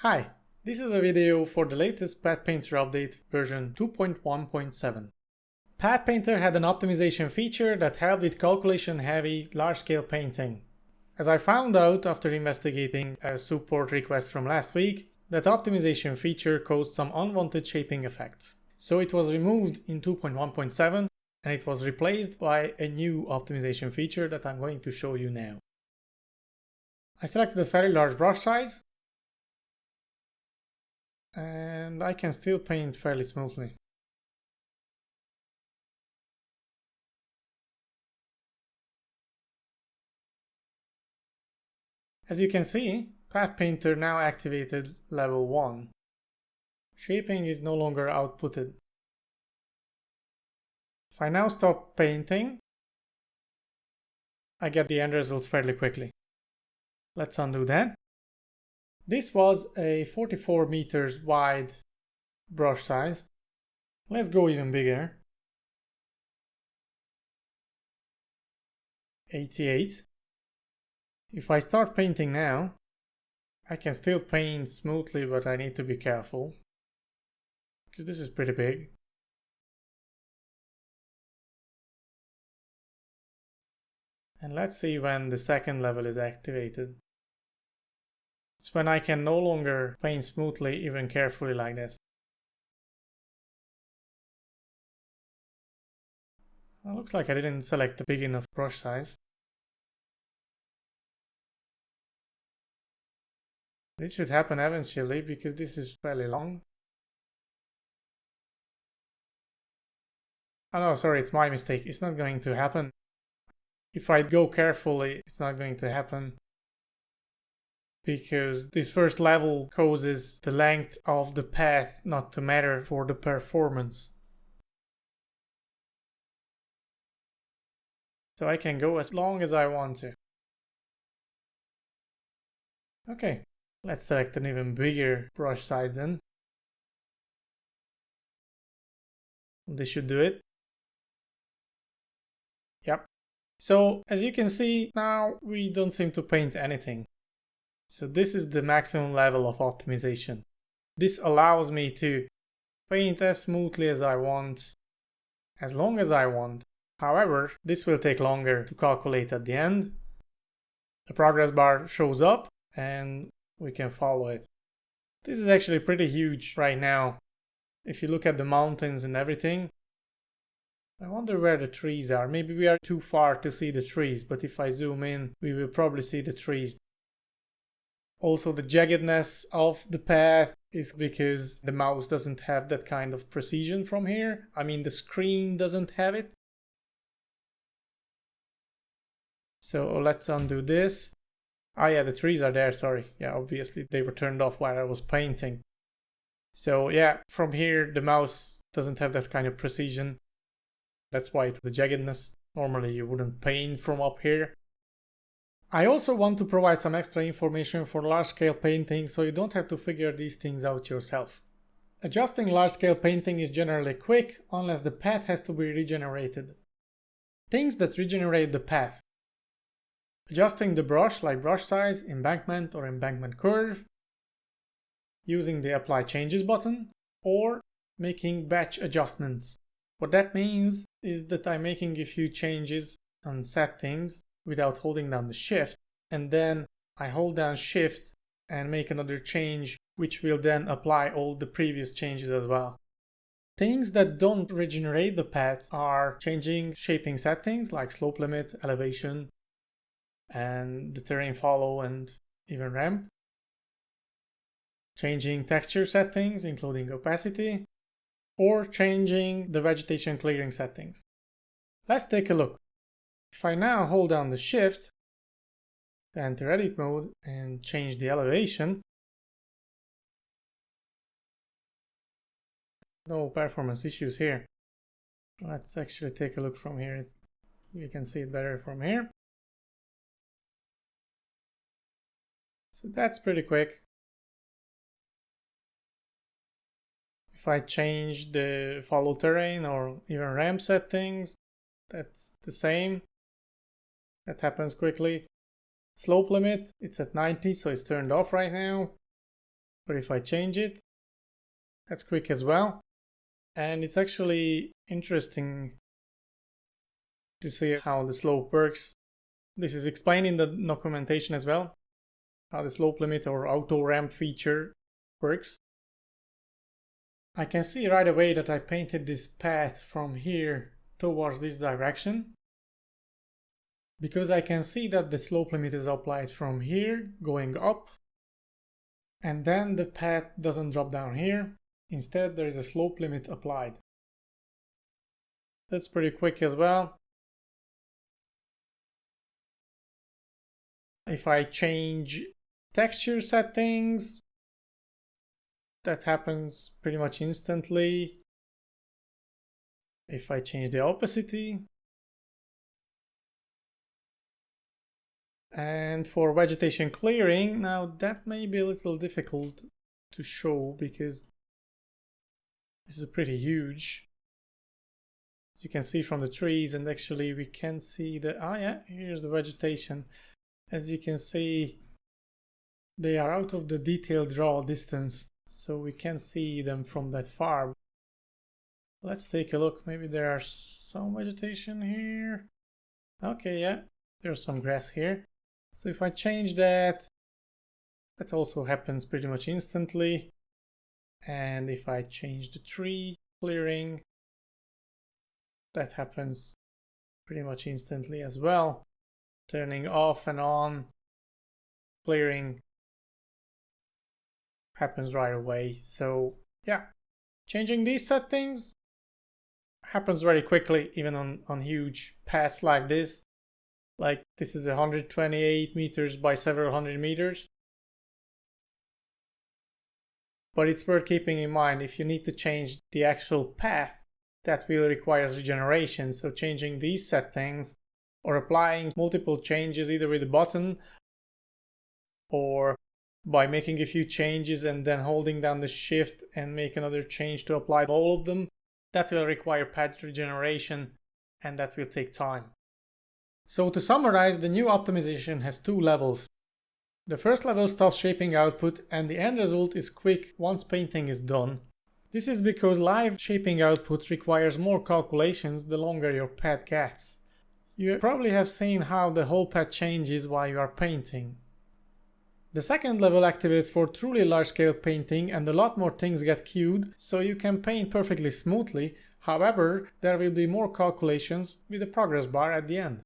Hi, this is a video for the latest Path Painter update version 2.1.7. Path Painter had an optimization feature that helped with calculation-heavy large-scale painting. As I found out after investigating a support request from last week, that optimization feature caused some unwanted shaping effects. So it was removed in 2.1.7 and it was replaced by a new optimization feature that I'm going to show you now. I selected a fairly large brush size, and I can still paint fairly smoothly. As you can see, Path Painter now activated level 1. Shaping is no longer outputted. If I now stop painting, I get the end results fairly quickly. Let's undo that. This was a 44 meters wide brush size. Let's go even bigger. 88. If I start painting now, I can still paint smoothly, but I need to be careful because this is pretty big. And let's see when the second level is activated. It's when I can no longer paint smoothly, even carefully like this. It looks like I didn't select a big enough brush size. It should happen eventually because this is fairly long. Oh no, sorry, it's my mistake. It's not going to happen. If I go carefully, it's not going to happen, because this first level causes the length of the path not to matter for the performance. So I can go as long as I want to. Okay, let's select an even bigger brush size then. This should do it. Yep. So as you can see, now we don't seem to paint anything. So this is the maximum level of optimization. This allows me to paint as smoothly as I want, as long as I want. However, this will take longer to calculate at the end. The progress bar shows up and we can follow it. This is actually pretty huge right now. If you look at the mountains and everything, I wonder where the trees are. Maybe we are too far to see the trees, but if I zoom in, we will probably see the trees. Also, the jaggedness of the path is because the mouse doesn't have that kind of precision from here. I mean, the screen doesn't have it. So let's undo this. Ah yeah, the trees are there, sorry. Yeah, obviously they were turned off while I was painting. So yeah, from here the mouse doesn't have that kind of precision. That's why the jaggedness. Normally you wouldn't paint from up here. I also want to provide some extra information for large-scale painting, so you don't have to figure these things out yourself. Adjusting large-scale painting is generally quick, unless the path has to be regenerated. Things that regenerate the path: adjusting the brush, like brush size, embankment, or embankment curve, using the Apply Changes button, or making batch adjustments. What that means is that I'm making a few changes on settings without holding down the shift, and then I hold down shift and make another change, which will then apply all the previous changes as well. Things that don't regenerate the path are changing shaping settings like slope limit, elevation, and the terrain follow and even ramp. Changing texture settings, including opacity, or changing the vegetation clearing settings. Let's take a look. If I now hold down the shift, enter edit mode and change the elevation, no performance issues here. Let's actually take a look from here. You can see it better from here. So that's pretty quick. If I change the follow terrain or even ramp settings, that's the same. That happens quickly. Slope limit, it's at 90, so it's turned off right now. But if I change it, that's quick as well. And it's actually interesting to see how the slope works. This is explained in the documentation as well, how the slope limit or auto ramp feature works. I can see right away that I painted this path from here towards this direction, because I can see that the slope limit is applied from here going up, and then the path doesn't drop down here. Instead, there is a slope limit applied. That's pretty quick as well. If I change texture settings, that happens pretty much instantly. If I change the opacity, and for vegetation clearing, now that may be a little difficult to show because this is pretty huge, as you can see from the trees, and actually we can see the, here's the vegetation. As you can see, they are out of the detailed draw distance, so we can't see them from that far. Let's take a look. Maybe there are some vegetation here. Okay, yeah, there's some grass here. So if I change that, that also happens pretty much instantly. And if I change the tree clearing, that happens pretty much instantly as well. Turning off and on, clearing happens right away. So yeah, changing these settings happens very quickly, even on huge paths like this. Like this is 128 meters by several hundred meters. But it's worth keeping in mind, if you need to change the actual path, that will require regeneration. So changing these settings or applying multiple changes either with the button or by making a few changes and then holding down the shift and make another change to apply all of them, that will require path regeneration, and that will take time. So to summarize, the new optimization has two levels. The first level stops shaping output, and the end result is quick once painting is done. This is because live shaping output requires more calculations the longer your path gets. You probably have seen how the whole path changes while you are painting. The second level activates for truly large-scale painting, and a lot more things get queued, so you can paint perfectly smoothly. However, there will be more calculations with a progress bar at the end.